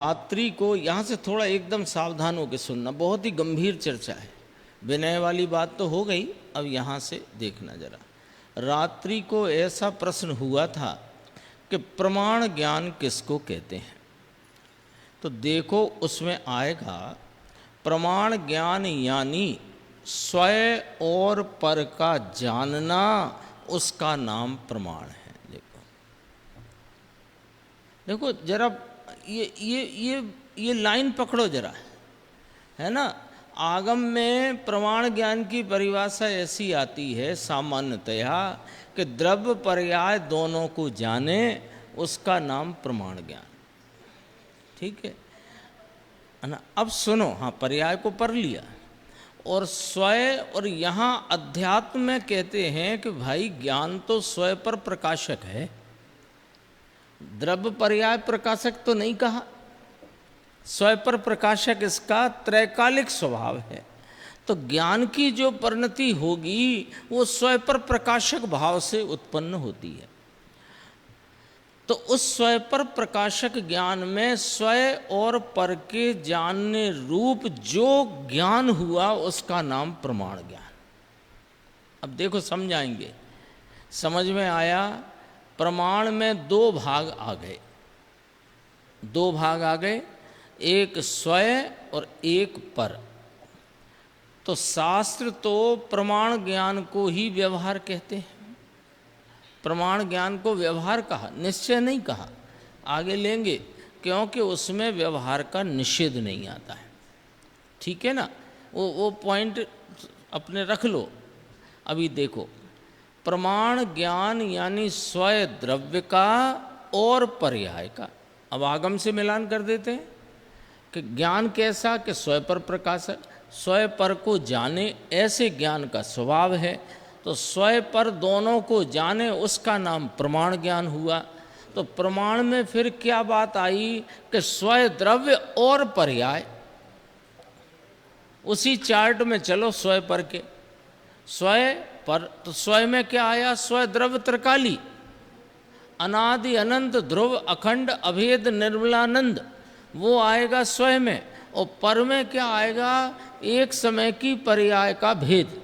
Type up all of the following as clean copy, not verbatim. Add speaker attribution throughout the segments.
Speaker 1: रात्रि को यहाँ से थोड़ा एकदम सावधान होकर सुनना, बहुत ही गंभीर चर्चा है। विनय वाली बात तो हो गई, अब यहाँ से देखना जरा। रात्रि को ऐसा प्रश्न हुआ था कि प्रमाण ज्ञान किसको कहते हैं, तो देखो उसमें आएगा प्रमाण ज्ञान यानी स्वयं और पर का जानना, उसका नाम प्रमाण है। देखो देखो जरा ये लाइन पकड़ो जरा, है ना। आगम में प्रमाण ज्ञान की परिभाषा ऐसी आती है सामान्यतया कि द्रव्य पर्याय दोनों को जाने, उसका नाम प्रमाण ज्ञान। ठीक है ना। अब सुनो, हाँ पर्याय को पढ़ लिया। और स्वयं, और यहाँ अध्यात्म में कहते हैं कि भाई ज्ञान तो स्वयं पर प्रकाशक है, द्रव्य पर्याय प्रकाशक तो नहीं कहा। स्वयं पर प्रकाशक इसका त्रैकालिक स्वभाव है, तो ज्ञान की जो परिणति होगी वो स्वयं पर प्रकाशक भाव से उत्पन्न होती है। तो उस स्वयं पर प्रकाशक ज्ञान में स्वयं और पर के जानने रूप जो ज्ञान हुआ उसका नाम प्रमाण ज्ञान। अब देखो समझाएंगे, समझ में आया। प्रमाण में दो भाग आ गए, दो भाग आ गए, एक स्वयं और एक पर। तो शास्त्र तो प्रमाण ज्ञान को ही व्यवहार कहते हैं, प्रमाण ज्ञान को व्यवहार कहा, निश्चय नहीं कहा। आगे लेंगे, क्योंकि उसमें व्यवहार का निषेध नहीं आता है। ठीक है ना, वो पॉइंट अपने रख लो। अभी देखो, प्रमाण ज्ञान यानी स्वयं द्रव्य का और पर्याय का। अब आगम से मिलान कर देते हैं कि ज्ञान कैसा, कि स्वयं पर प्रकाशक, स्वयं पर को जाने, ऐसे ज्ञान का स्वभाव है। तो स्वयं पर दोनों को जाने, उसका नाम प्रमाण ज्ञान हुआ। तो प्रमाण में फिर क्या बात आई कि स्वयं द्रव्य और पर्याय। उसी चार्ट में चलो, स्वयं पर के स्वयं पर, तो स्वयं में क्या आया, स्वयं द्रव्य त्रिकाली, अनादि अनंत ध्रुव अखंड अभेद निर्मलानंद, वो आएगा स्वयं में। और पर में क्या आएगा, एक समय की पर्याय का भेद।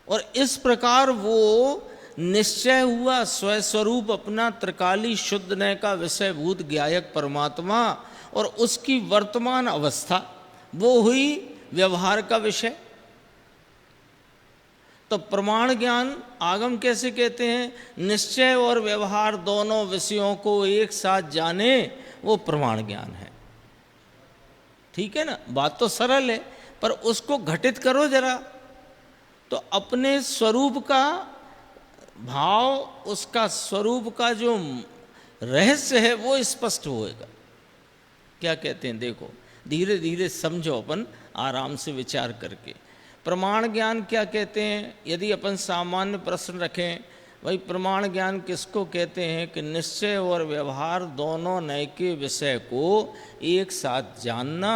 Speaker 1: और इस प्रकार वो निश्चय हुआ स्वयं स्वरूप अपना त्रिकाली शुद्ध नय का विषय भूत ज्ञायक परमात्मा, और उसकी वर्तमान अवस्था वो हुई व्यवहार का विषय। तो प्रमाण ज्ञान आगम कैसे कहते हैं, निश्चय और व्यवहार दोनों विषयों को एक साथ जाने, वो प्रमाण ज्ञान है। ठीक है ना, बात तो सरल है, पर उसको घटित करो जरा, तो अपने स्वरूप का भाव, उसका स्वरूप का जो रहस्य है वो स्पष्ट होएगा। क्या कहते हैं, देखो धीरे धीरे समझो, अपन आराम से विचार करके। प्रमाण ज्ञान क्या कहते हैं, यदि अपन सामान्य प्रश्न रखें, भाई प्रमाण ज्ञान किसको कहते हैं, कि निश्चय और व्यवहार दोनों नय के विषय को एक साथ जानना,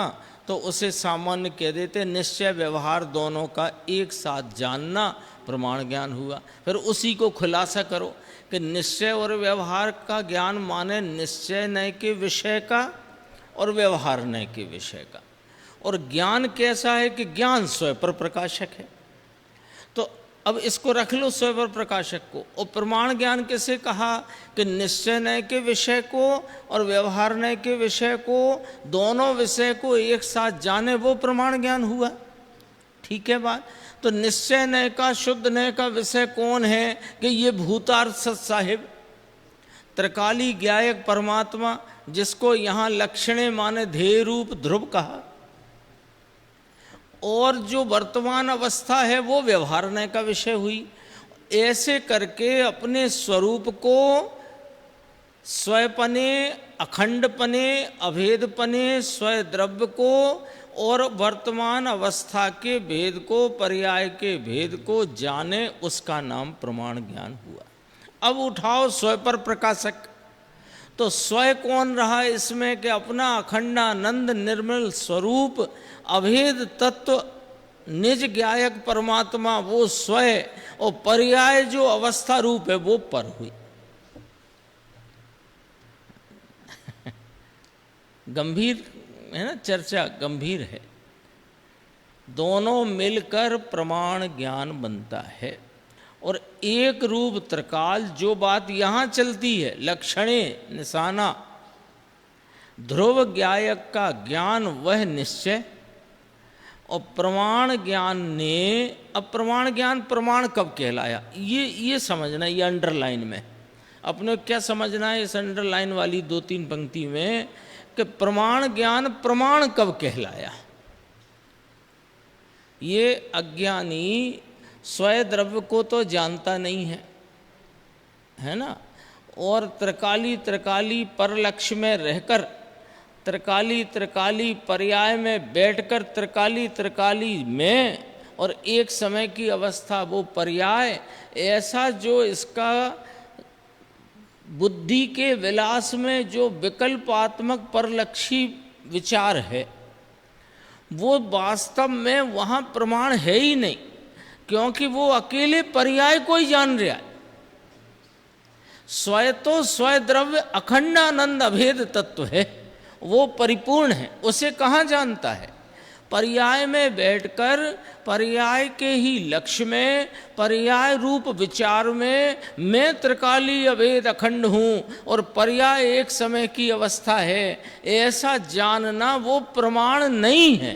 Speaker 1: तो उसे सामान्य कह देते हैं निश्चय व्यवहार दोनों का एक साथ जानना प्रमाण ज्ञान हुआ। फिर उसी को खुलासा करो कि निश्चय और व्यवहार का ज्ञान माने निश्चय नय के विषय का और व्यवहार नय के विषय का। और ज्ञान कैसा है, कि ज्ञान स्वयं पर प्रकाशक है। तो अब इसको रख लो स्वयं पर प्रकाशक को। और प्रमाण ज्ञान कैसे कहा, कि निश्चय नय के विषय को और व्यवहार नय के विषय को, दोनों विषय को एक साथ जाने, वो प्रमाण ज्ञान हुआ। ठीक है बात। तो निश्चय नय का, शुद्ध नय का विषय कौन है, कि ये भूतार्थ सत साहिब, त्रिकाली ज्ञायक परमात्मा, जिसको यहाँ लक्षणे माने ध्येय रूप ध्रुव कहा। और जो वर्तमान अवस्था है वो व्यवहार नय का विषय हुई। ऐसे करके अपने स्वरूप को स्वयंपने, अखंडपने, अभेदपने, स्वयं द्रव्य को और वर्तमान अवस्था के भेद को, पर्याय के भेद को जाने, उसका नाम प्रमाण ज्ञान हुआ। अब उठाओ स्वयं पर प्रकाशक। तो स्वयं कौन रहा इसमें, कि अपना अखंडानंद निर्मल स्वरूप, अभेद तत्व, निज ज्ञायक परमात्मा, वो स्वयं, और पर्याय जो अवस्था रूप है वो पर हुई। गंभीर है ना, चर्चा गंभीर है। दोनों मिलकर प्रमाण ज्ञान बनता है। और एक रूप त्रिकाल, जो बात यहाँ चलती है, लक्षणे निशाना, ध्रुव ज्ञायक का ज्ञान वह निश्चय, और प्रमाण ज्ञान ने, अब प्रमाण ज्ञान प्रमाण कब कहलाया, ये समझना, ये अंडरलाइन में अपने क्या समझना है, इस अंडरलाइन वाली 2-3 पंक्ति में, कि प्रमाण ज्ञान प्रमाण कब कहलाया। ये अज्ञानी स्वयं द्रव्य को तो जानता नहीं है ना, और त्रिकाली परलक्ष्य में रहकर, त्रिकाली पर्याय में बैठकर, त्रिकाली में, और एक समय की अवस्था वो पर्याय, ऐसा जो इसका बुद्धि के विलास में जो विकल्पात्मक परलक्षी विचार है, वो वास्तव में वहाँ प्रमाण है ही नहीं, क्योंकि वो अकेले पर्याय को ही जान रहा है। स्वयं तो स्वयं द्रव्य अखंड आनंद अभेद तत्व है, वो परिपूर्ण है, उसे कहाँ जानता है। पर्याय में बैठकर, पर्याय के ही लक्ष्य में, पर्याय रूप विचार में, मैं त्रिकाली अभेद अखंड हूँ और पर्याय एक समय की अवस्था है, ऐसा जानना वो प्रमाण नहीं है।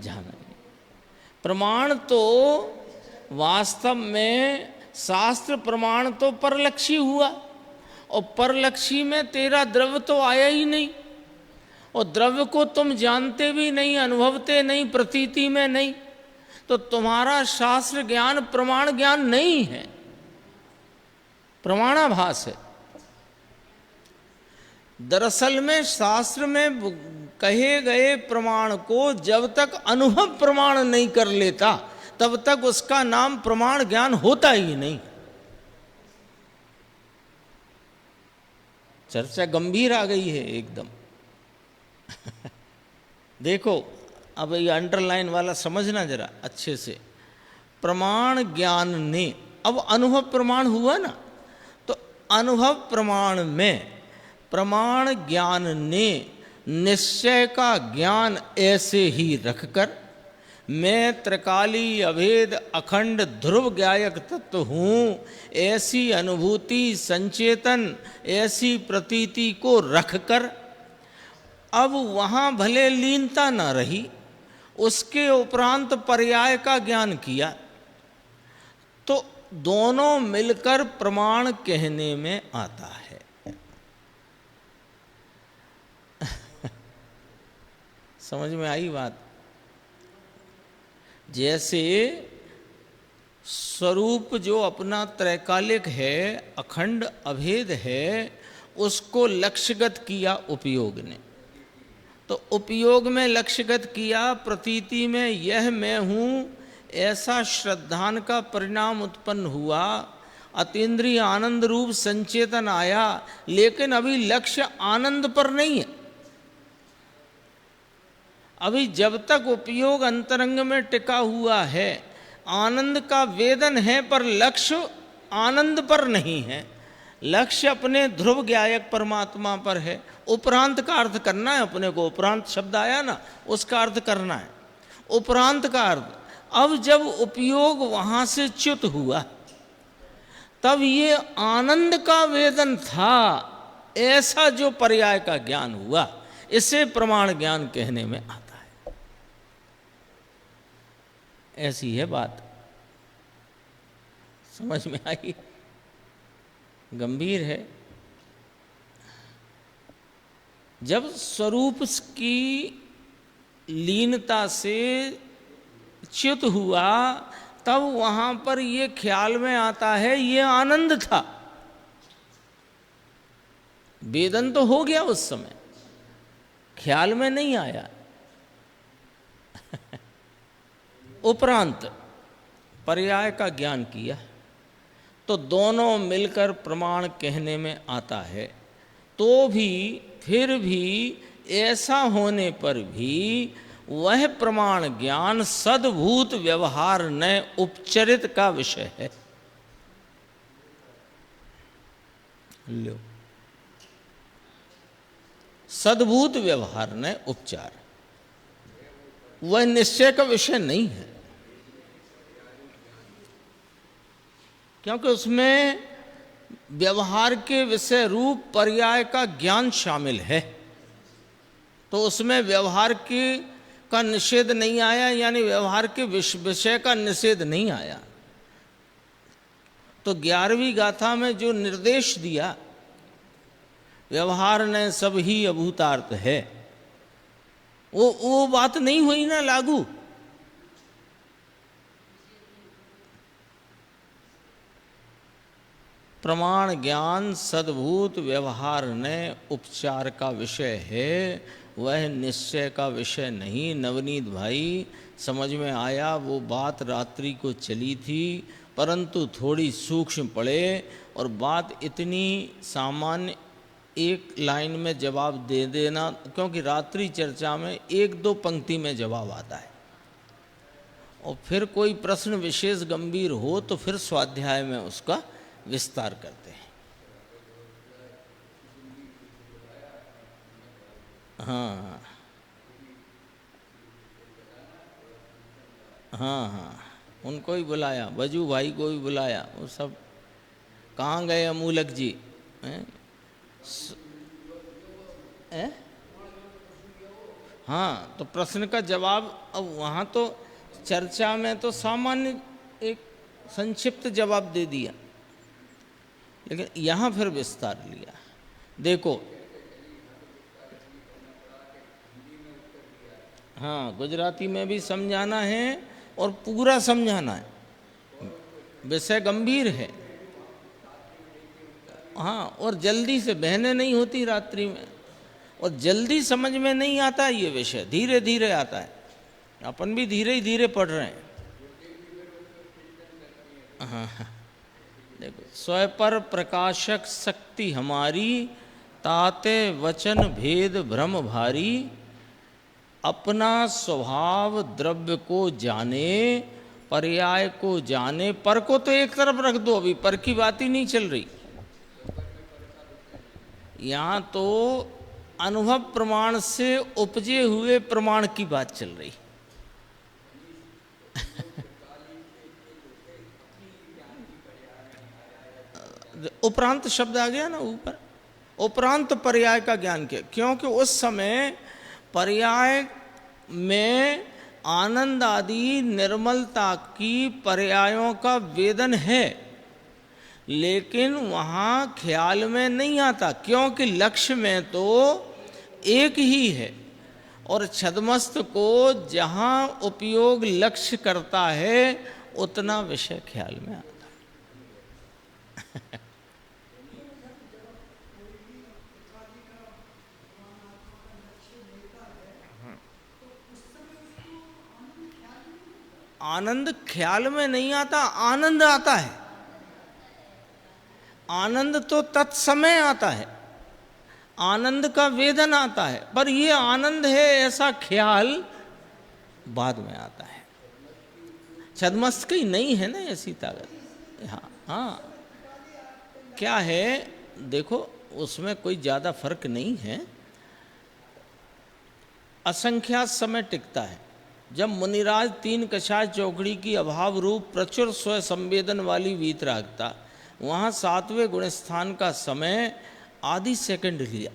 Speaker 1: जाना प्रमाण तो वास्तव में, शास्त्र प्रमाण तो परलक्षी हुआ, और परलक्षी में तेरा द्रव्य तो आया ही नहीं, और द्रव्य को तुम जानते भी नहीं, अनुभवते नहीं, प्रतीति में नहीं, तो तुम्हारा शास्त्र ज्ञान प्रमाण ज्ञान नहीं है, प्रमाणाभास है। दरअसल में शास्त्र में कहे गए प्रमाण को जब तक अनुभव प्रमाण नहीं कर लेता, तब तक उसका नाम प्रमाण ज्ञान होता ही नहीं। चर्चा गंभीर आ गई है एकदम। देखो, अब ये अंडरलाइन वाला समझना जरा अच्छे से। प्रमाण ज्ञान ने, अब अनुभव प्रमाण हुआ ना, तो अनुभव प्रमाण में प्रमाण ज्ञान ने निश्चय का ज्ञान ऐसे ही रखकर, मैं त्रिकाली अभेद अखंड ध्रुव ज्ञायक तत्व हूँ, ऐसी अनुभूति संचेतन, ऐसी प्रतीति को रखकर, अब वहाँ भले लीनता न रही, उसके उपरांत पर्याय का ज्ञान किया, तो दोनों मिलकर प्रमाण कहने में आता है। समझ में आई बात। जैसे स्वरूप जो अपना त्रैकालिक है, अखंड अभेद है, उसको लक्ष्यगत किया उपयोग ने, तो उपयोग में लक्ष्यगत किया, प्रतीति में यह मैं हूँ, ऐसा श्रद्धान का परिणाम उत्पन्न हुआ, अतीन्द्रिय आनंद रूप संचेतन आया, लेकिन अभी लक्ष्य आनंद पर नहीं है। अभी जब तक उपयोग अंतरंग में टिका हुआ है, आनंद का वेदन है, पर लक्ष्य आनंद पर नहीं है, लक्ष्य अपने ध्रुव ज्ञायक परमात्मा पर है। उपरांत का अर्थ करना है अपने को, उपरांत शब्द आया ना, उसका अर्थ करना है, उपरांत का अर्थ। अब जब उपयोग वहां से च्युत हुआ, तब ये आनंद का वेदन था, ऐसा जो पर्याय का ज्ञान हुआ, इसे प्रमाण ज्ञान कहने में आता है। ऐसी है बात। समझ में आई? गंभीर है। जब स्वरूप की लीनता से च्युत हुआ, तब वहां पर ये ख्याल में आता है ये आनंद था। वेदन तो हो गया उस समय, ख्याल में नहीं आया। उपरांत पर्याय का ज्ञान किया, तो दोनों मिलकर प्रमाण कहने में आता है। तो भी फिर भी ऐसा होने पर भी वह प्रमाण ज्ञान सद्भूत व्यवहार न उपचरित का विषय है। लो, सद्भूत व्यवहार ने उपचार, वह निश्चय का विषय नहीं है, क्योंकि उसमें व्यवहार के विषय रूप पर्याय का ज्ञान शामिल है। तो उसमें व्यवहार का निषेध नहीं आया, यानी व्यवहार के विषय का निषेध नहीं आया। तो 11वीं गाथा में जो निर्देश दिया, व्यवहार ने सब ही अभूतार्थ है, वो बात नहीं हुई ना लागू। प्रमाण ज्ञान सद्भूत व्यवहार ने उपचार का विषय है, वह निश्चय का विषय नहीं। नवनीत भाई, समझ में आया? वो बात रात्रि को चली थी, परंतु थोड़ी सूक्ष्म पड़े, और बात इतनी सामान्य एक लाइन में जवाब दे देना, क्योंकि रात्रि चर्चा में 1-2 पंक्ति में जवाब आता है, और फिर कोई प्रश्न विशेष गंभीर हो तो फिर स्वाध्याय में उसका विस्तार करते हैं। हाँ हाँ हाँ, उनको ही बुलाया, बजू भाई को भी बुलाया, वो सब कहाँ गए? अमूलक जी हैं? हाँ, तो प्रश्न का जवाब, अब वहाँ तो चर्चा में तो सामान्य एक संक्षिप्त जवाब दे दिया, लेकिन यहाँ फिर विस्तार लिया। देखो, हाँ, गुजराती में भी समझाना है और पूरा समझाना है, विषय गंभीर है। हाँ, और जल्दी से बहने नहीं होती रात्रि में, और जल्दी समझ में नहीं आता ये विषय, धीरे धीरे आता है। अपन भी धीरे ही धीरे पढ़ रहे हैं। हाँ, देखो, स्वपर प्रकाशक शक्ति हमारी, ताते वचन भेद भ्रम भारी, अपना स्वभाव द्रव्य को जाने, पर्याय को जाने। पर को तो एक तरफ रख दो, अभी पर की बात ही नहीं चल रही। यहाँ तो अनुभव प्रमाण से उपजे हुए प्रमाण की बात चल रही। उपरांत शब्द आ गया ना ऊपर, उपरांत पर्याय का ज्ञान किया, क्योंकि उस समय पर्याय में आनंद आदि निर्मलता की पर्यायों का वेदन है, लेकिन वहाँ ख्याल में नहीं आता, क्योंकि लक्ष्य में तो एक ही है, और छद्मस्त को जहाँ उपयोग लक्ष्य करता है उतना विषय ख्याल में आता है। आनंद ख्याल में नहीं आता, आनंद आता है। आनंद तो तत्समय आता है, आनंद का वेदन आता है, पर ये आनंद है ऐसा ख्याल बाद में आता है। छद्मस्त की नहीं है ना ऐसी ताकत। हाँ हाँ, क्या है, देखो उसमें कोई ज़्यादा फर्क नहीं है। असंख्यात समय टिकता है। जब मुनिराज 3 कषाय चौकड़ी की अभाव रूप प्रचुर स्व संवेदन वाली वीतरागता, वहाँ 7वें गुणस्थान का समय आधी सेकंड लिया,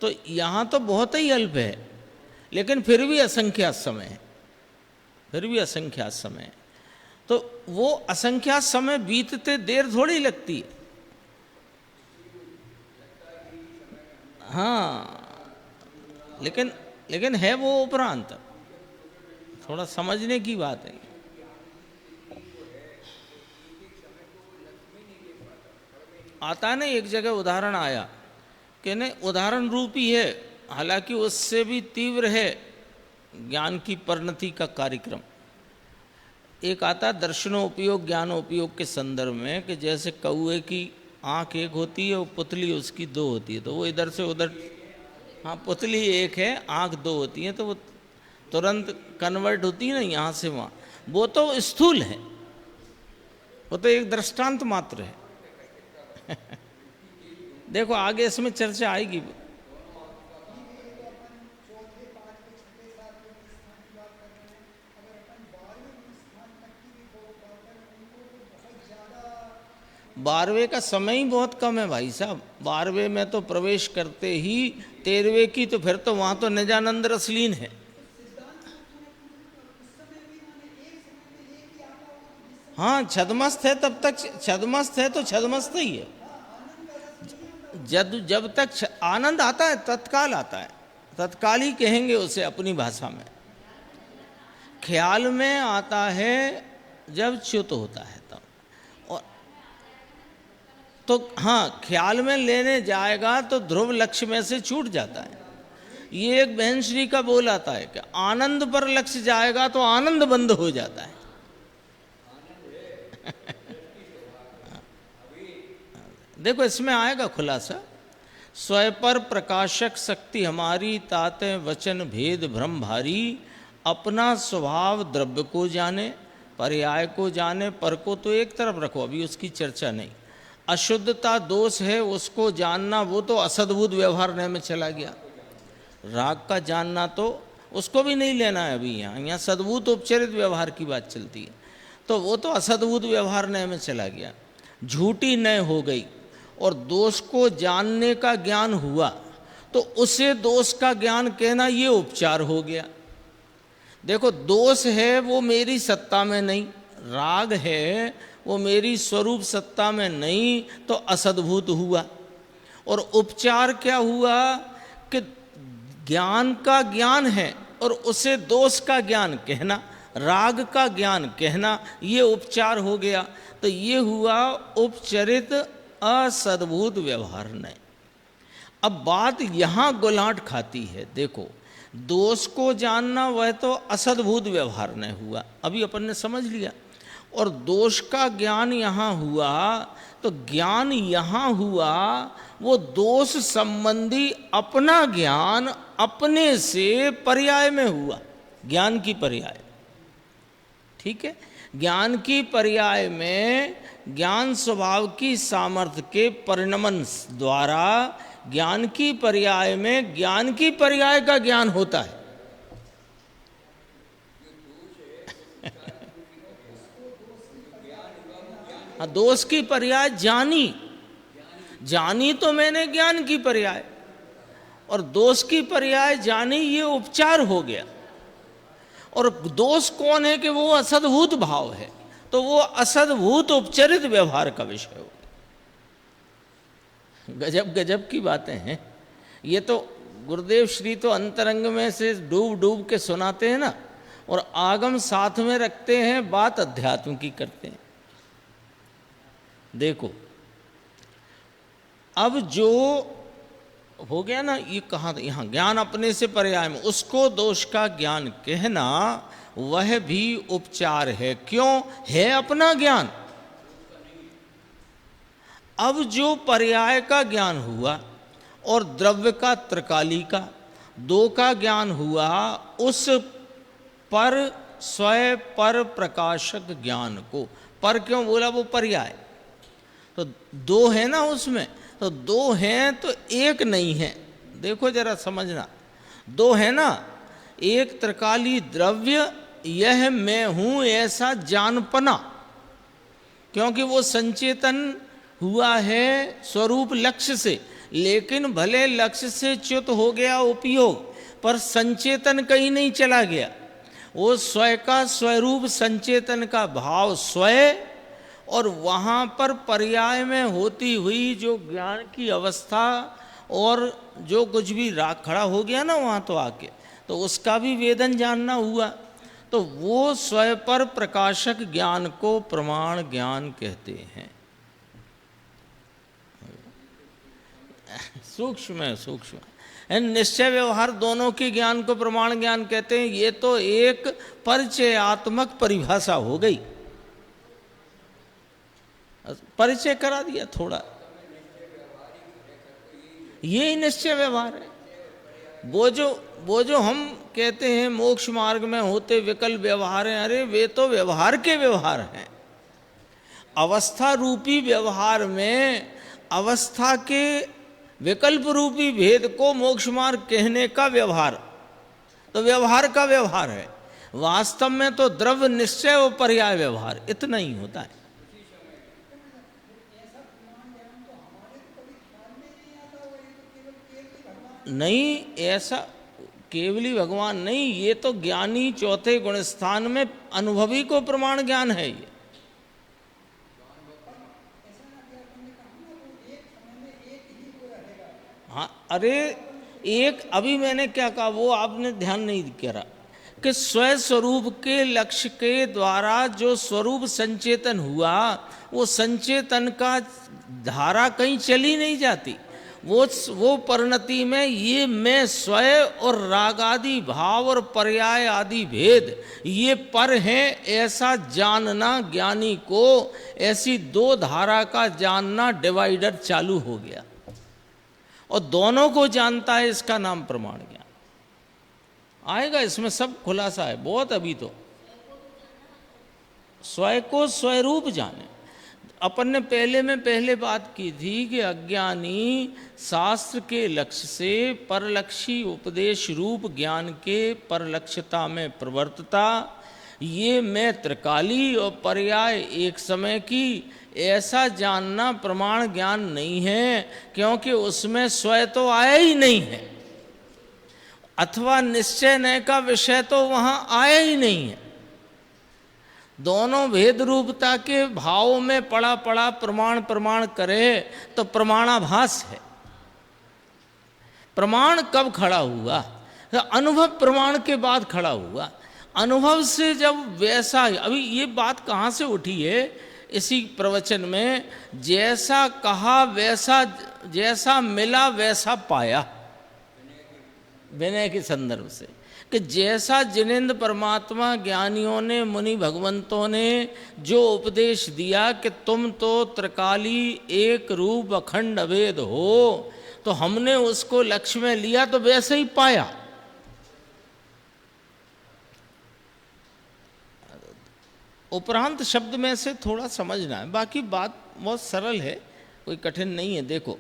Speaker 1: तो यहाँ तो बहुत ही अल्प है, लेकिन फिर भी असंख्यात समय है, फिर भी असंख्यात समय है। तो वो असंख्यात समय बीतते देर थोड़ी लगती है। हाँ, लेकिन है वो उपरांत, थोड़ा समझने की बात है। आता ना, एक जगह उदाहरण आया कि नहीं, उदाहरण रूपी है, हालांकि उससे भी तीव्र है ज्ञान की परिणति का कार्यक्रम। एक आता दर्शनोपयोग ज्ञानोपयोग के संदर्भ में, कि जैसे कौए की आंख एक होती है और पुतली उसकी 2 होती है, तो वो इधर से उधर, हाँ पुतली एक है, आंख 2 होती है, तो वो तुरंत कन्वर्ट होती है ना यहाँ से वहाँ। वो तो स्थूल है, वो तो एक दृष्टांत मात्र है। देखो आगे इसमें चर्चा आएगी। बारहवें का समय ही बहुत कम है भाई साहब। बारहवें में तो प्रवेश करते ही 13वें की तो फिर तो वहाँ तो निजानंद रसलीन है। हाँ, छदमस्त है तब तक, छदमस्त है तो छदमस्त ही है। जब तक आनंद आता है तत्काल आता है, तत्काल ही कहेंगे उसे अपनी भाषा में। ख्याल में आता है जब च्युत होता है तब। और तो हाँ, ख्याल में लेने जाएगा तो ध्रुव लक्ष्य में से छूट जाता है। ये एक बहन श्री का बोल आता है कि आनंद पर लक्ष्य जाएगा तो आनंद बंद हो जाता है। देखो इसमें आएगा खुलासा। स्वयं पर प्रकाशक शक्ति हमारी, ताते वचन भेद भ्रम भारी। अपना स्वभाव द्रव्य को जाने, पर्याय को जाने, पर को तो एक तरफ रखो, अभी उसकी चर्चा नहीं। अशुद्धता दोष है उसको जानना, वो तो असद्भुत व्यवहार में चला गया। राग का जानना तो उसको भी नहीं लेना है अभी, यहाँ सद्भुत उपचरित व्यवहार की बात चलती है, तो वो तो असद्भुत व्यवहार नय में चला गया। झूठी नय हो गई और दोष को जानने का ज्ञान हुआ तो उसे दोष का ज्ञान कहना ये उपचार हो गया। देखो दोष है वो मेरी सत्ता में नहीं, राग है वो मेरी स्वरूप सत्ता में नहीं, तो असद्भुत हुआ। और उपचार क्या हुआ कि ज्ञान का ज्ञान है और उसे दोष का ज्ञान कहना, राग का ज्ञान कहना, ये उपचार हो गया। तो ये हुआ उपचरित असद्भुत व्यवहार नहीं। अब बात यहाँ गुलाट खाती है। देखो दोष को जानना वह तो असद्भुत व्यवहार नहीं हुआ, अभी अपन ने समझ लिया। और दोष का ज्ञान यहाँ हुआ तो ज्ञान यहाँ हुआ वो दोष संबंधी अपना ज्ञान अपने से पर्याय में हुआ, ज्ञान की पर्याय। ठीक है, ज्ञान की पर्याय में ज्ञान स्वभाव की सामर्थ्य के परिणमन द्वारा ज्ञान की पर्याय में ज्ञान की पर्याय का ज्ञान होता है। दोष की पर्याय जानी, जानी तो मैंने ज्ञान की पर्याय, और दोष की पर्याय जानी, ये उपचार हो गया। और दोष कौन है कि वो असद्भुत भाव है, तो वो असद्भुत उपचरित व्यवहार का विषय हो। गजब गजब की बातें हैं ये तो। गुरुदेव श्री तो अंतरंग में से डूब डूब के सुनाते हैं ना, और आगम साथ में रखते हैं, बात अध्यात्म की करते हैं। देखो अब जो हो गया ना, ये कहाँ यहाँ ज्ञान अपने से पर्याय में, उसको दोष का ज्ञान कहना वह भी उपचार है। क्यों है? अपना ज्ञान। अब जो पर्याय का ज्ञान हुआ और द्रव्य का त्रिकाली का दो का ज्ञान हुआ, उस पर स्वयं पर प्रकाशक ज्ञान को, पर क्यों बोला? वो पर्याय तो दो है ना उसमें, तो दो हैं तो एक नहीं है। देखो जरा समझना, दो है ना, एक त्रिकाली द्रव्य, यह मैं हूं ऐसा जानपना, क्योंकि वो संचेतन हुआ है स्वरूप लक्ष्य से, लेकिन भले लक्ष्य से च्युत हो गया उपयोग, पर संचेतन कहीं नहीं चला गया। वो स्वयं का स्वरूप संचेतन का भाव स्वयं, और वहाँ पर पर्याय में होती हुई जो ज्ञान की अवस्था और जो कुछ भी राग खड़ा हो गया ना वहाँ तो आके, तो उसका भी वेदन जानना हुआ। तो वो स्वयं पर प्रकाशक ज्ञान को प्रमाण ज्ञान कहते हैं। सूक्ष्म है, सूक्ष्म है। निश्चय व्यवहार दोनों के ज्ञान को प्रमाण ज्ञान कहते हैं। ये तो एक परिचयात्मक परिभाषा हो गई, परिचय करा दिया थोड़ा, यही निश्चय व्यवहार है। वो जो हम कहते हैं मोक्ष मार्ग में होते विकल्प व्यवहार हैं, अरे वे तो व्यवहार के व्यवहार हैं। अवस्था रूपी व्यवहार में अवस्था के विकल्प रूपी भेद को मोक्ष मार्ग कहने का व्यवहार, तो व्यवहार का व्यवहार है, वास्तव में तो द्रव्य निश्चय और पर्याय व्यवहार इतना ही होता है। नहीं, ऐसा केवली भगवान नहीं, ये तो ज्ञानी चौथे गुण स्थान में अनुभवी को प्रमाण ज्ञान है ये। हाँ, अरे एक, अभी मैंने क्या कहा वो आपने ध्यान नहीं करा कि स्वयं स्वरूप के लक्ष्य के द्वारा जो स्वरूप संचेतन हुआ, वो संचेतन का धारा कहीं चली नहीं जाती, वो परिणति में ये मैं स्वयं और राग आदि भाव और पर्याय आदि भेद ये पर हैं, ऐसा जानना ज्ञानी को, ऐसी दो धारा का जानना डिवाइडर चालू हो गया और दोनों को जानता है, इसका नाम प्रमाण ज्ञान। आएगा इसमें सब खुलासा है बहुत। अभी तो स्वयं को स्वरूप जाने, अपन ने पहले बात की थी कि अज्ञानी शास्त्र के लक्ष्य से परलक्षी उपदेश रूप ज्ञान के परलक्ष्यता में प्रवर्तता, ये मैं त्रिकाली और पर्याय एक समय की, ऐसा जानना प्रमाण ज्ञान नहीं है, क्योंकि उसमें स्वयं तो आया ही नहीं है, अथवा निश्चय नय का विषय तो वहाँ आया ही नहीं है। दोनों भेद रूपता के भाव में पड़ा पड़ा प्रमाण करे तो प्रमाणाभास है। प्रमाण कब खड़ा हुआ? तो अनुभव प्रमाण के बाद खड़ा हुआ। अनुभव से जब वैसा, अभी ये बात कहाँ से उठी है इसी प्रवचन में, जैसा कहा वैसा, जैसा मिला वैसा पाया, विनय के संदर्भ से, कि जैसा जिनेंद्र परमात्मा ज्ञानियों ने, मुनि भगवंतों ने जो उपदेश दिया कि तुम तो त्रिकाली एक रूप अखंड अभेद हो, तो हमने उसको लक्ष्य में लिया तो वैसे ही पाया। उपरांत शब्द में से थोड़ा समझना है, बाकी बात बहुत सरल है, कोई कठिन नहीं है। देखो,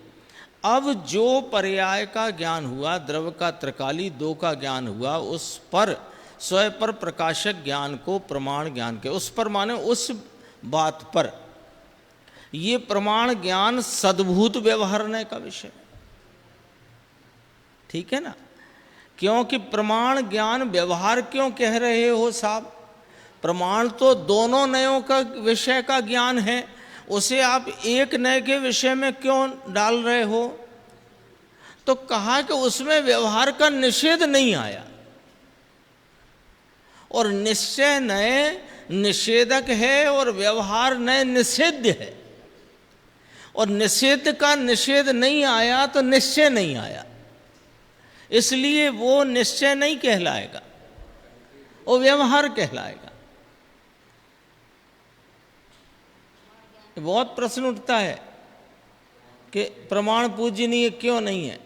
Speaker 1: अब जो पर्याय का ज्ञान हुआ, द्रव्य का त्रिकाली दो का ज्ञान हुआ, उस पर स्वयं पर प्रकाशक ज्ञान को प्रमाण ज्ञान के, उस पर माने उस बात पर, ये प्रमाण ज्ञान सद्भूत व्यवहारने का विषय, ठीक है ना? क्योंकि प्रमाण ज्ञान व्यवहार क्यों कह रहे हो साहब? प्रमाण तो दोनों नयों का विषय का ज्ञान है, उसे आप एक नए के विषय में क्यों डाल रहे हो? तो कहा कि उसमें व्यवहार का निषेध नहीं आया, और निश्चय नए निषेधक है और व्यवहार नए निषेध्य है, और निषेध का निषेध नहीं आया तो निश्चय नहीं आया, इसलिए वो निश्चय नहीं कहलाएगा, वो व्यवहार कहलाएगा। बहुत प्रश्न उठता है कि प्रमाण पूजनीय क्यों नहीं है?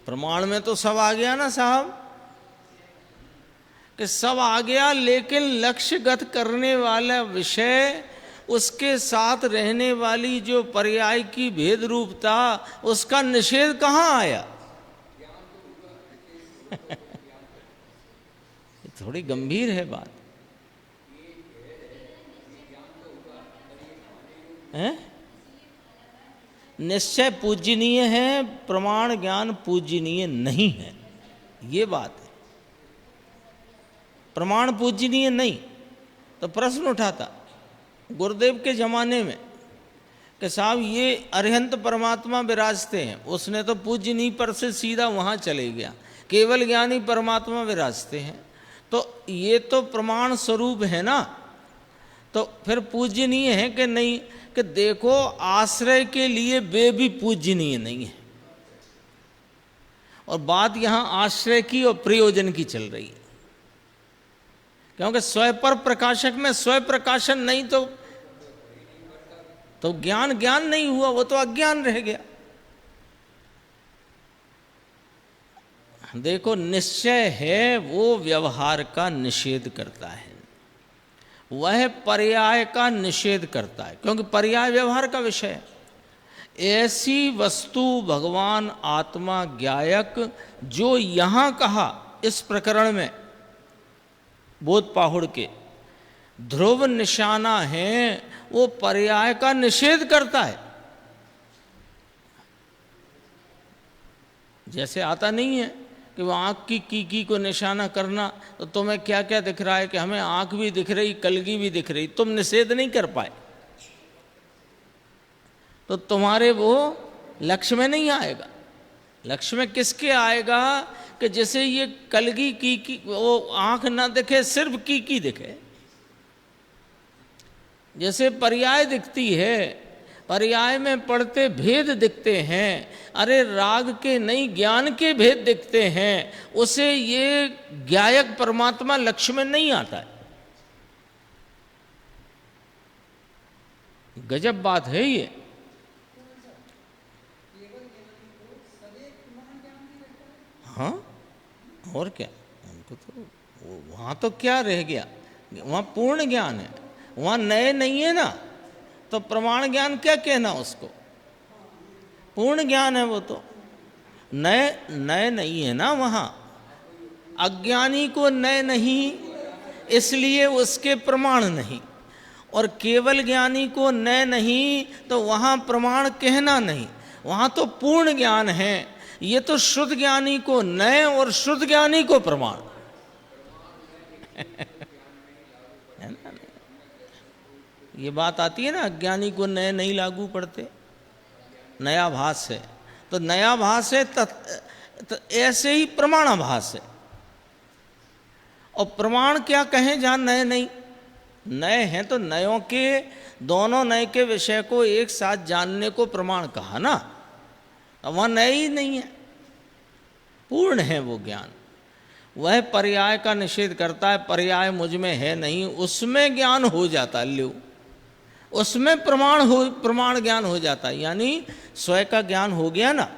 Speaker 1: प्रमाण में तो सब आ गया ना साहब, कि सब आ गया, लेकिन लक्ष्यगत करने वाला विषय, उसके साथ रहने वाली जो पर्याय की भेद रूपता, उसका निषेध कहाँ आया? थोड़ी गंभीर है बात है? निश्चय पूजनीय है, प्रमाण ज्ञान पूजनीय नहीं है, ये बात है। प्रमाण पूजनीय नहीं तो प्रश्न उठाता गुरुदेव के जमाने में कि साहब ये अरिहंत परमात्मा विराजते हैं, उसने तो पूजनीय पर से सीधा वहाँ चले गया, केवल ज्ञानी परमात्मा विराजते हैं, तो ये तो प्रमाण स्वरूप है ना, तो फिर पूजनीय है कि नहीं? कि देखो, आश्रय के लिए वे भी पूजनीय नहीं है, और बात यहाँ आश्रय की और प्रयोजन की चल रही है, क्योंकि स्वयं पर प्रकाशक में स्वयं प्रकाशन नहीं तो ज्ञान ज्ञान नहीं हुआ, वो तो अज्ञान रह गया। देखो, निश्चय है वो व्यवहार का निषेध करता है, वह पर्याय का निषेध करता है, क्योंकि पर्याय व्यवहार का विषय है। ऐसी वस्तु भगवान आत्मा ज्ञायक जो यहाँ कहा इस प्रकरण में बोध पाहुड़ के ध्रुव निशाना है, वो पर्याय का निषेध करता है। जैसे आता नहीं है कि वो आँख की की को निशाना करना, तो तुम्हें क्या क्या दिख रहा है कि हमें आँख भी दिख रही, कलगी भी दिख रही, तुम निषेध नहीं कर पाए तो तुम्हारे वो लक्ष्य में नहीं आएगा। लक्ष्य में किसके आएगा कि जैसे ये कलगी की वो आँख ना दिखे, सिर्फ की दिखे। जैसे पर्याय दिखती है, पर्याय में पढ़ते भेद दिखते हैं, अरे राग के नहीं ज्ञान के भेद दिखते हैं, उसे ये ज्ञायक परमात्मा लक्ष्य में नहीं आता है। गजब बात है ये। हाँ, और क्या, उनको तो वहाँ तो क्या रह गया, वहाँ पूर्ण ज्ञान है, वहाँ नए नहीं है ना, तो प्रमाण ज्ञान क्या कहना उसको, पूर्ण ज्ञान है वो तो। नए नए नहीं है ना वहाँ, अज्ञानी को नए नहीं इसलिए उसके प्रमाण नहीं, और केवल ज्ञानी को नए नहीं तो वहाँ प्रमाण कहना नहीं, वहाँ तो पूर्ण ज्ञान है। ये तो शुद्ध ज्ञानी को नए और शुद्ध ज्ञानी को प्रमाण है ना। ये बात आती है ना, अज्ञानी को नए नहीं लागू पड़ते, नया भास है तो नया भास है, तो ऐसे ही प्रमाणाभास है। और प्रमाण क्या कहें जहाँ नए नहीं, नए हैं तो नयों के, दोनों नए के विषय को एक साथ जानने को प्रमाण कहा ना। अब वहाँ नए ही नहीं है, पूर्ण है वो ज्ञान। वह पर्याय का निषेध करता है, पर्याय मुझ में है नहीं, उसमें ज्ञान हो जाता है, लो उसमें प्रमाण ज्ञान हो जाता है, यानी स्वयं का ज्ञान हो गया ना,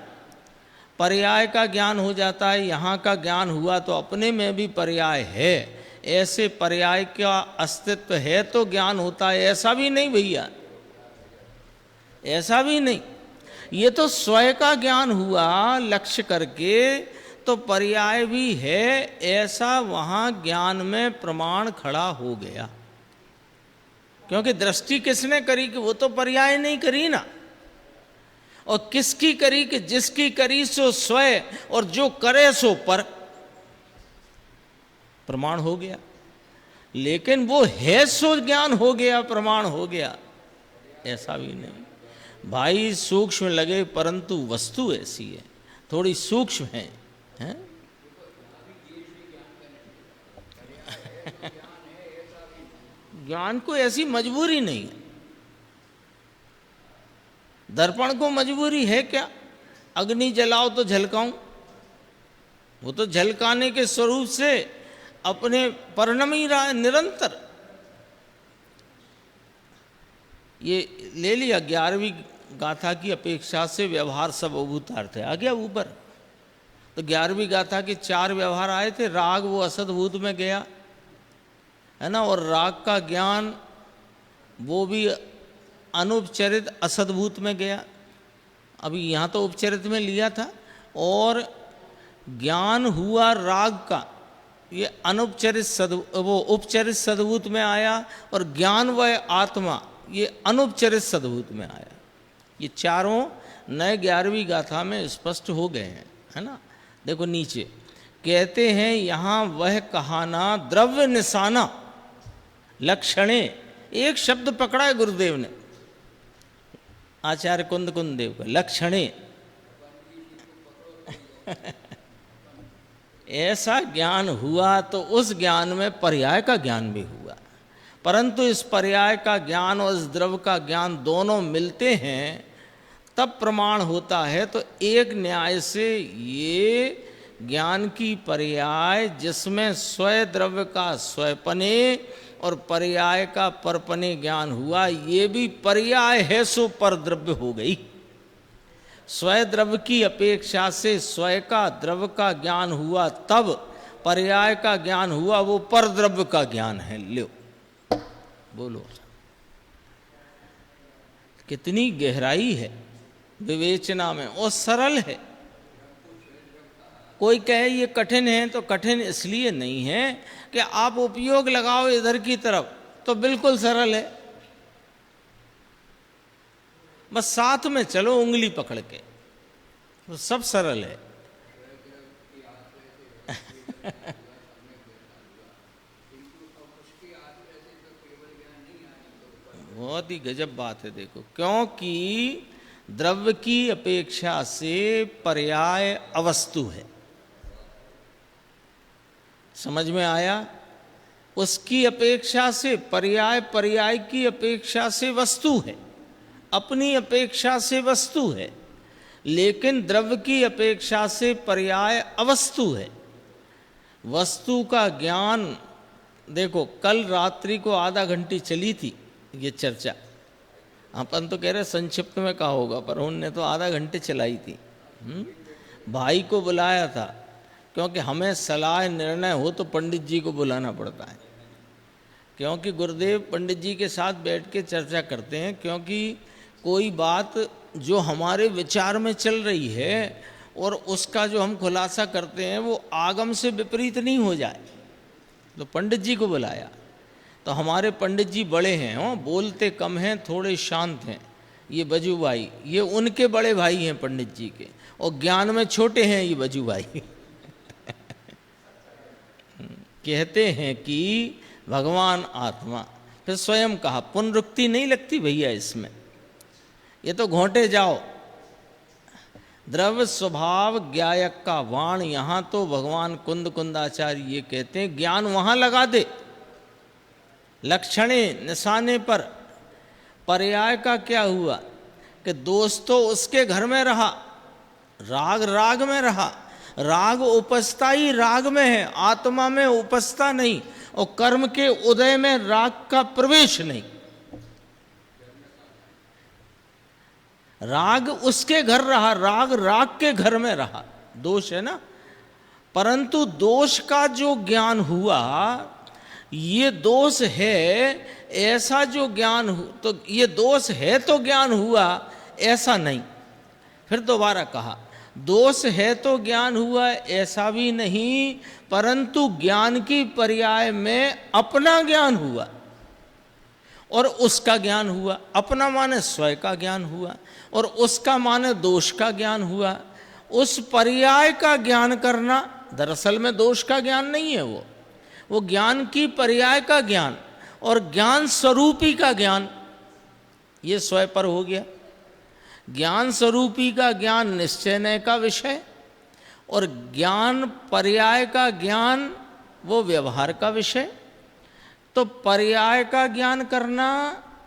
Speaker 1: पर्याय का ज्ञान हो जाता है। यहाँ का ज्ञान हुआ तो अपने में भी पर्याय है, ऐसे पर्याय का अस्तित्व है तो ज्ञान होता है, ऐसा भी नहीं भैया, ऐसा भी नहीं। ये तो स्वयं का ज्ञान हुआ लक्ष्य करके, तो पर्याय भी है, ऐसा वहाँ ज्ञान में प्रमाण खड़ा हो गया। क्योंकि दृष्टि किसने करी कि वो तो पर्याय नहीं करी ना, और किसकी करी कि जिसकी करी सो स्वयं, और जो करे सो पर, प्रमाण हो गया। लेकिन वो है सो ज्ञान हो गया, प्रमाण हो गया, ऐसा भी नहीं भाई। सूक्ष्म लगे परंतु वस्तु ऐसी है, थोड़ी सूक्ष्म है, हैं? ज्ञान को ऐसी मजबूरी नहीं है। दर्पण को मजबूरी है क्या, अग्नि जलाओ तो झलकाऊं, वो तो झलकाने के स्वरूप से अपने परिणम ही रहा है निरंतर। ये ले लिया 11वीं गाथा की अपेक्षा से व्यवहार सब अभूतार्थ है, आ गया ऊपर। तो 11वीं गाथा के 4 व्यवहार आए थे, राग वो असद्भूत में गया है ना, और राग का ज्ञान वो भी अनुपचरित असद्भूत में गया। अभी यहाँ तो उपचरित में लिया था, और ज्ञान हुआ राग का, ये अनुपचरित वो उपचरित सद्भूत में आया, और ज्ञान व आत्मा ये अनुपचरित सद्भूत में आया। ये चारों नए 11वीं गाथा में स्पष्ट हो गए हैं, है ना। देखो नीचे कहते हैं, यहाँ वह कहाना द्रव्य निशाना लक्षणे, एक शब्द पकड़ा है गुरुदेव ने, आचार्य कुंद देव का, लक्षणे। ऐसा ज्ञान हुआ तो उस ज्ञान में पर्याय का ज्ञान भी हुआ, परंतु इस पर्याय का ज्ञान और इस द्रव्य का ज्ञान दोनों मिलते हैं तब प्रमाण होता है। तो एक न्याय से ये ज्ञान की पर्याय, जिसमें स्वयं द्रव्य का स्वयंपने और पर्याय का परपने ज्ञान हुआ, ये भी पर्याय है सो पर द्रव्य हो गई। स्वयं द्रव्य की अपेक्षा से स्वयं का द्रव्य का ज्ञान हुआ, तब पर्याय का ज्ञान हुआ, वो पर द्रव्य का ज्ञान है। लो बोलो, कितनी गहराई है, विवेचना में, और सरल है। कोई कहे ये कठिन है, तो कठिन इसलिए नहीं है कि आप उपयोग लगाओ इधर की तरफ तो बिल्कुल सरल है, बस साथ में चलो उंगली पकड़ के, तो सब सरल है। बहुत ही गजब बात है। देखो, क्योंकि द्रव्य की अपेक्षा से पर्याय अवस्तु है। समझ में आया? उसकी अपेक्षा से पर्याय, पर्याय की अपेक्षा से वस्तु है, अपनी अपेक्षा से वस्तु है, लेकिन द्रव्य की अपेक्षा से पर्याय अवस्तु है। वस्तु का ज्ञान, देखो कल रात्रि को आधा घंटी चली थी ये चर्चा, अपन तो कह रहे संक्षिप्त में कहा होगा, पर उनने तो आधा घंटे चलाई थी। भाई को बुलाया था, क्योंकि हमें सलाह निर्णय हो तो पंडित जी को बुलाना पड़ता है, क्योंकि गुरुदेव पंडित जी के साथ बैठ के चर्चा करते हैं। क्योंकि कोई बात जो हमारे विचार में चल रही है और उसका जो हम खुलासा करते हैं वो आगम से विपरीत नहीं हो जाए, तो पंडित जी को बुलाया। तो हमारे पंडित जी बड़े हैं, बोलते कम हैं, थोड़े शांत हैं। ये बजू भाई, ये उनके बड़े भाई हैं पंडित जी के, और ज्ञान में छोटे हैं ये बजू भाई। कहते हैं कि भगवान आत्मा, फिर स्वयं कहा, पुनरुक्ति नहीं लगती भैया इसमें, ये तो घोंटे जाओ। द्रव्य स्वभाव ज्ञायक का वाण, यहां तो भगवान कुंद कुंदाचार्य ये कहते हैं ज्ञान वहां लगा दे, लक्षणे निशाने पर। पर्याय का क्या हुआ कि दोष तो उसके घर में रहा, राग राग में रहा, राग उपस्था ही राग में है, आत्मा में उपस्था नहीं, और कर्म के उदय में राग का प्रवेश नहीं। राग उसके घर रहा, राग राग के घर में रहा, दोष है ना। परंतु दोष का जो ज्ञान हुआ, ये दोष है ऐसा जो ज्ञान तो ये दोष है तो ज्ञान हुआ, ऐसा नहीं। फिर दोबारा कहा, दोष है तो ज्ञान हुआ ऐसा भी नहीं, परंतु ज्ञान की पर्याय में अपना ज्ञान हुआ और उसका ज्ञान हुआ। अपना माने स्वयं का ज्ञान हुआ और उसका माने दोष का ज्ञान हुआ। उस पर्याय का ज्ञान करना, दरअसल में दोष का ज्ञान नहीं है, वो ज्ञान की पर्याय का ज्ञान और ज्ञान स्वरूपी का ज्ञान, ये स्वयं पर हो गया। ज्ञान स्वरूपी का ज्ञान निश्चय का विषय, और ज्ञान पर्याय का ज्ञान वो व्यवहार का विषय। तो पर्याय का ज्ञान करना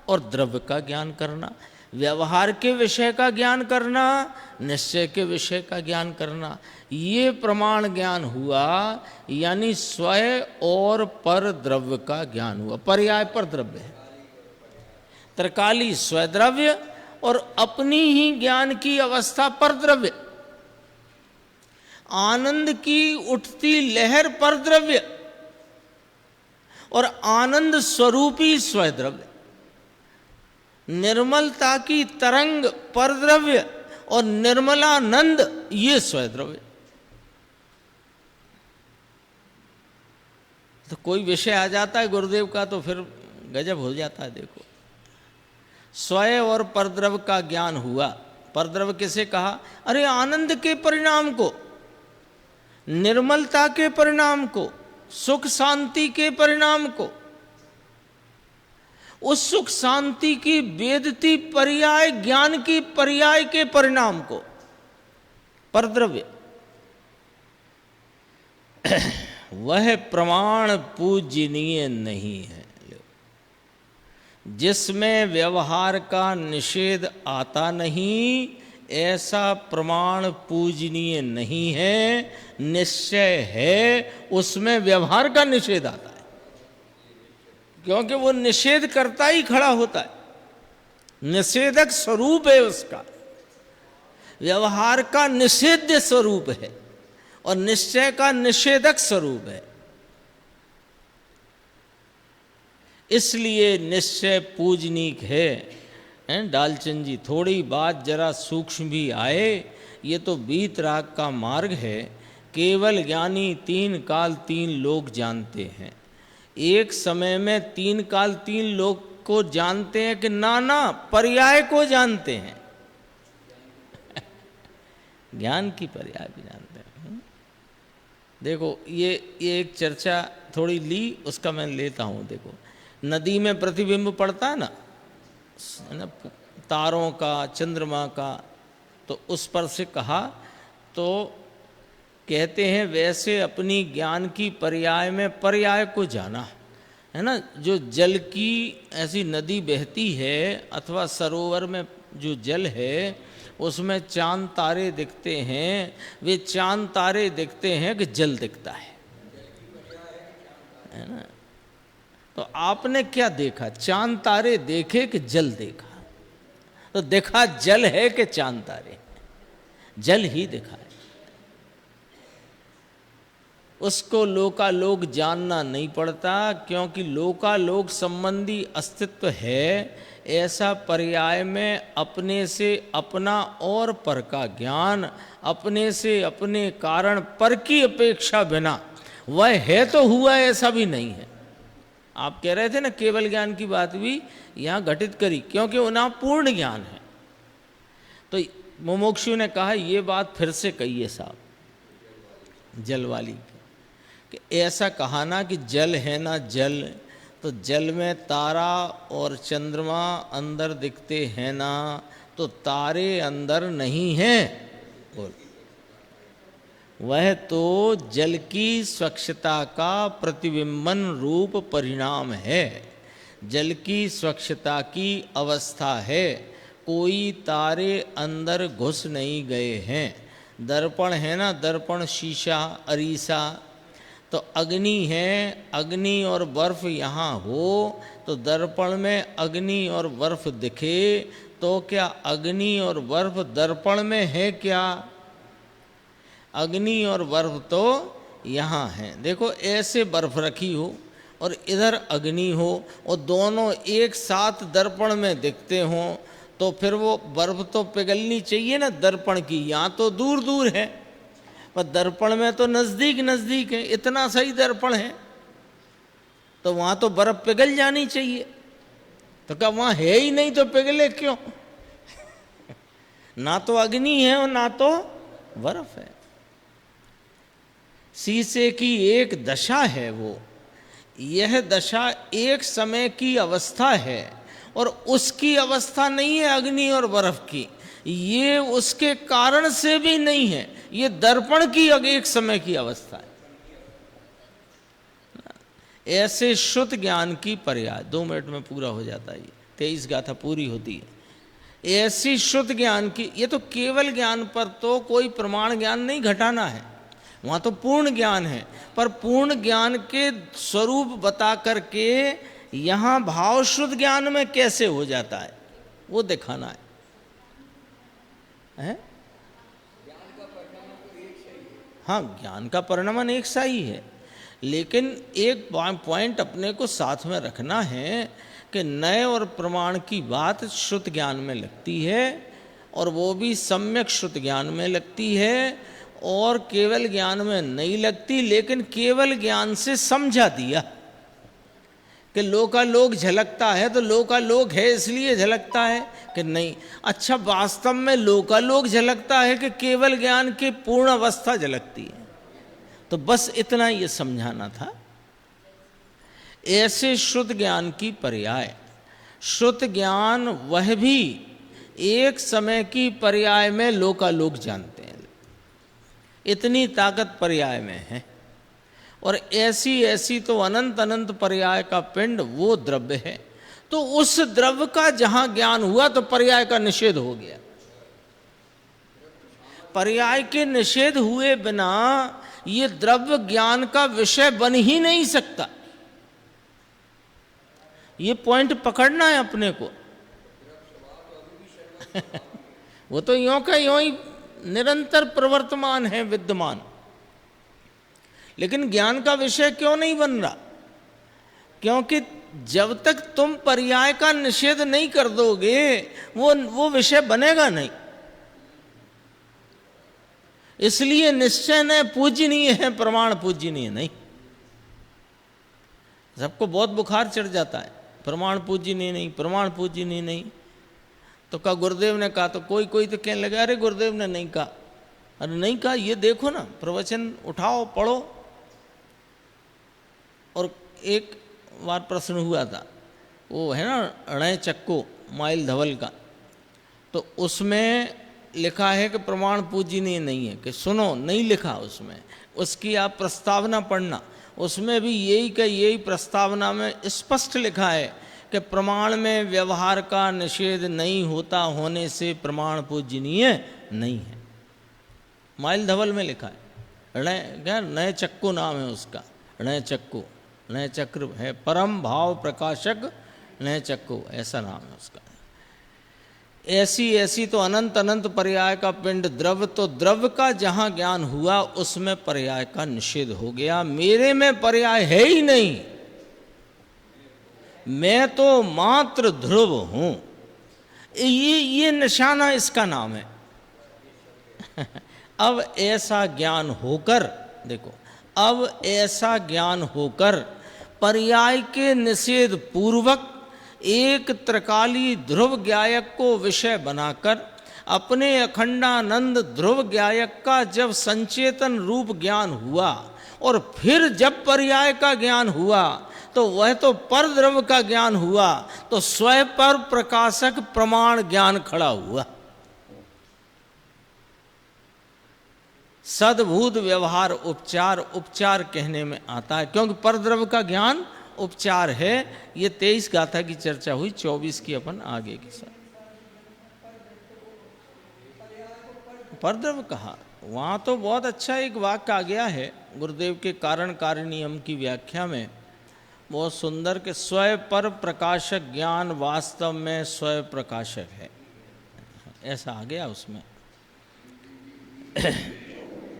Speaker 1: और द्रव्य का ज्ञान करना, व्यवहार के विषय का ज्ञान करना, निश्चय के विषय का ज्ञान करना, ये प्रमाण ज्ञान हुआ। यानी स्वयं और पर द्रव्य का ज्ञान हुआ। पर्याय पर द्रव्य है, त्रिकाली स्वद्रव्य और अपनी ही ज्ञान की अवस्था पर द्रव्य। आनंद की उठती लहर पर द्रव्य और आनंद स्वरूपी स्वद्रव्य। निर्मलता की तरंग पर द्रव्य और निर्मलानंद ये स्वद्रव्य। तो कोई विषय आ जाता है गुरुदेव का तो फिर गजब हो जाता है। देखो, स्वयं और परद्रव्य का ज्ञान हुआ। परद्रव्य किसे कहा? अरे आनंद के परिणाम को, निर्मलता के परिणाम को, सुख शांति के परिणाम को, उस सुख शांति की वेदती पर्याय ज्ञान की पर्याय के परिणाम को परद्रव्य। वह प्रमाण पूजनीय नहीं है जिसमें व्यवहार का निषेध आता नहीं, ऐसा प्रमाण पूजनीय नहीं है। निश्चय है, उसमें व्यवहार का निषेध आता है, क्योंकि वो निषेध करता ही खड़ा होता है, निषेधक स्वरूप है उसका, व्यवहार का निषेध्य स्वरूप है और निश्चय का निषेधक स्वरूप है। इसलिए निश्चय पूजनीक है। हैं डालचंद जी, थोड़ी बात जरा सूक्ष्म भी आए, ये तो बीत राग का मार्ग है। केवल ज्ञानी तीन काल तीन लोग जानते हैं। एक समय में तीन काल तीन लोग को जानते हैं कि नाना पर्याय को जानते हैं। ज्ञान की पर्याय भी जानते हैं। देखो ये एक चर्चा थोड़ी ली, उसका मैं लेता हूँ। देखो नदी में प्रतिबिंब पड़ता है ना, तारों का, चंद्रमा का, तो उस पर से कहा तो कहते हैं वैसे अपनी ज्ञान की पर्याय में पर्याय को जाना है ना। जो जल की ऐसी नदी बहती है अथवा सरोवर में जो जल है उसमें चांद तारे दिखते हैं, वे चांद तारे दिखते हैं कि जल दिखता है ना। तो आपने क्या देखा? चांद तारे देखे कि जल देखा? तो देखा जल है कि चांद तारे? जल ही देखा है। उसको लोकालोक जानना नहीं पड़ता, क्योंकि लोकालोक संबंधी अस्तित्व है। ऐसा पर्याय में अपने से अपना और पर का ज्ञान, अपने से अपने कारण पर की अपेक्षा बिना वह है तो हुआ, ऐसा भी नहीं है। आप कह रहे थे ना केवल ज्ञान की बात भी यहाँ घटित करी, क्योंकि उन्हें पूर्ण ज्ञान है। तो मुमुक्षु ने कहा ये बात फिर से कहिए साहब, जल वाली, कि ऐसा कहा ना कि जल है ना जल, तो जल में तारा और चंद्रमा अंदर दिखते हैं ना, तो तारे अंदर नहीं हैं। बोल, वह तो जल की स्वच्छता का प्रतिबिंबन रूप परिणाम है, जल की स्वच्छता की अवस्था है। कोई तारे अंदर घुस नहीं गए हैं। दर्पण है ना, दर्पण शीशा अरीसा, तो अग्नि है, अग्नि और बर्फ यहाँ हो तो दर्पण में अग्नि और बर्फ दिखे, तो क्या अग्नि और बर्फ दर्पण में है क्या? अग्नि और बर्फ तो यहाँ है। देखो ऐसे बर्फ रखी हो और इधर अग्नि हो और दोनों एक साथ दर्पण में दिखते हों, तो फिर वो बर्फ तो पिघलनी चाहिए ना दर्पण की। यहाँ तो दूर दूर है, पर दर्पण में तो नज़दीक नज़दीक है, इतना सही दर्पण है, तो वहाँ तो बर्फ पिघल जानी चाहिए। तो क्या वहाँ है ही नहीं तो पिघले क्यों? ना तो अग्नि है और ना तो बर्फ है। शीशे की एक दशा है वो, यह दशा एक समय की अवस्था है और उसकी अवस्था नहीं है अग्नि और बर्फ की। ये उसके कारण से भी नहीं है, ये दर्पण की एक समय की अवस्था है। ऐसे शुद्ध ज्ञान की पर्याय 2 मिनट में पूरा हो जाता है। 23 गाथा पूरी होती है। ऐसी शुद्ध ज्ञान की, ये तो केवल ज्ञान पर तो कोई प्रमाण ज्ञान नहीं घटाना है, वहाँ तो पूर्ण ज्ञान है। पर पूर्ण ज्ञान के स्वरूप बता करके यहाँ भाव शुद्ध ज्ञान में कैसे हो जाता है वो दिखाना है। हाँ, ज्ञान का परिणाम एक सा ही है, लेकिन एक पॉइंट अपने को साथ में रखना है कि नए और प्रमाण की बात शुद्ध ज्ञान में लगती है, और वो भी सम्यक शुद्ध ज्ञान में लगती है, और केवल ज्ञान में नहीं लगती। लेकिन केवल ज्ञान से समझा दिया कि लोकालोक झलकता है तो लोकालोक है इसलिए झलकता है कि नहीं। अच्छा, वास्तव में लोकालोक झलकता है कि केवल ज्ञान की पूर्ण अवस्था झलकती है? तो बस इतना ये समझाना था। ऐसे शुद्ध ज्ञान की पर्याय, शुद्ध ज्ञान वह भी एक समय की पर्याय में लोकालोक जानते हैं, इतनी ताकत पर्याय में है। और ऐसी ऐसी तो अनंत अनंत पर्याय का पिंड वो द्रव्य है। तो उस द्रव्य का जहां ज्ञान हुआ तो पर्याय का निषेध हो गया। पर्याय के निषेध हुए बिना ये द्रव्य ज्ञान का विषय बन ही नहीं सकता। ये पॉइंट पकड़ना है अपने को। वो तो यों का यों ही निरंतर प्रवर्तमान है, विद्यमान। लेकिन ज्ञान का विषय क्यों नहीं बन रहा? क्योंकि जब तक तुम पर्याय का निषेध नहीं कर दोगे वो विषय बनेगा नहीं। इसलिए निश्चय न पूजनीय है, प्रमाण पूजनीय नहीं। सबको बहुत बुखार चढ़ जाता है, प्रमाण पूजनीय नहीं, प्रमाण पूजनीय नहीं। तो कहा गुरुदेव ने कहा, तो कोई कोई तो कहने लगा अरे गुरुदेव ने नहीं कहा। अरे नहीं कहा, ये देखो ना, प्रवचन उठाओ पढ़ो। और एक बार प्रश्न हुआ था, वो है ना अणय चक्को माइल धवल का, तो उसमें लिखा है कि प्रमाण पूजनीय नहीं है, कि सुनो, नहीं लिखा उसमें, उसकी आप प्रस्तावना पढ़ना, उसमें भी यही प्रस्तावना में स्पष्ट लिखा है कि प्रमाण में व्यवहार का निषेध नहीं होता होने से प्रमाण पूजनीय नहीं है। माइल धवल में लिखा है, नए चक्कू नाम है उसका, नए चक्कू, नए चक्र है, परम भाव प्रकाशक नए चक्कू, ऐसा नाम है उसका। ऐसी तो अनंत अनंत पर्याय का पिंड द्रव्य, तो द्रव्य का जहां ज्ञान हुआ उसमें पर्याय का निषेध हो गया। मेरे में पर्याय है ही नहीं, मैं तो मात्र ध्रुव हूं। ये निशाना इसका नाम है। अब ऐसा ज्ञान होकर, देखो, अब ऐसा ज्ञान होकर पर्याय के निषेध पूर्वक एक त्रिकाली ध्रुव ज्ञायक को विषय बनाकर अपने अखंडानंद ध्रुव ज्ञायक का जब संचेतन रूप ज्ञान हुआ और फिर जब पर्याय का ज्ञान हुआ, तो वह तो पर द्रव्य का ज्ञान हुआ, तो स्वयं पर प्रकाशक प्रमाण ज्ञान खड़ा हुआ। सद्भूत व्यवहार उपचार, उपचार कहने में आता है, क्योंकि पर द्रव्य का ज्ञान उपचार है। ये 23 गाथा की चर्चा हुई, 24 की अपन आगे के साथ। परद्रव्य कहा, वहां तो बहुत अच्छा एक वाक्य आ गया है गुरुदेव के कारण कार्य नियम की व्याख्या में, बहुत सुंदर, कि स्वयं पर प्रकाशक ज्ञान वास्तव में स्वयं प्रकाशक है, ऐसा आ गया उसमें।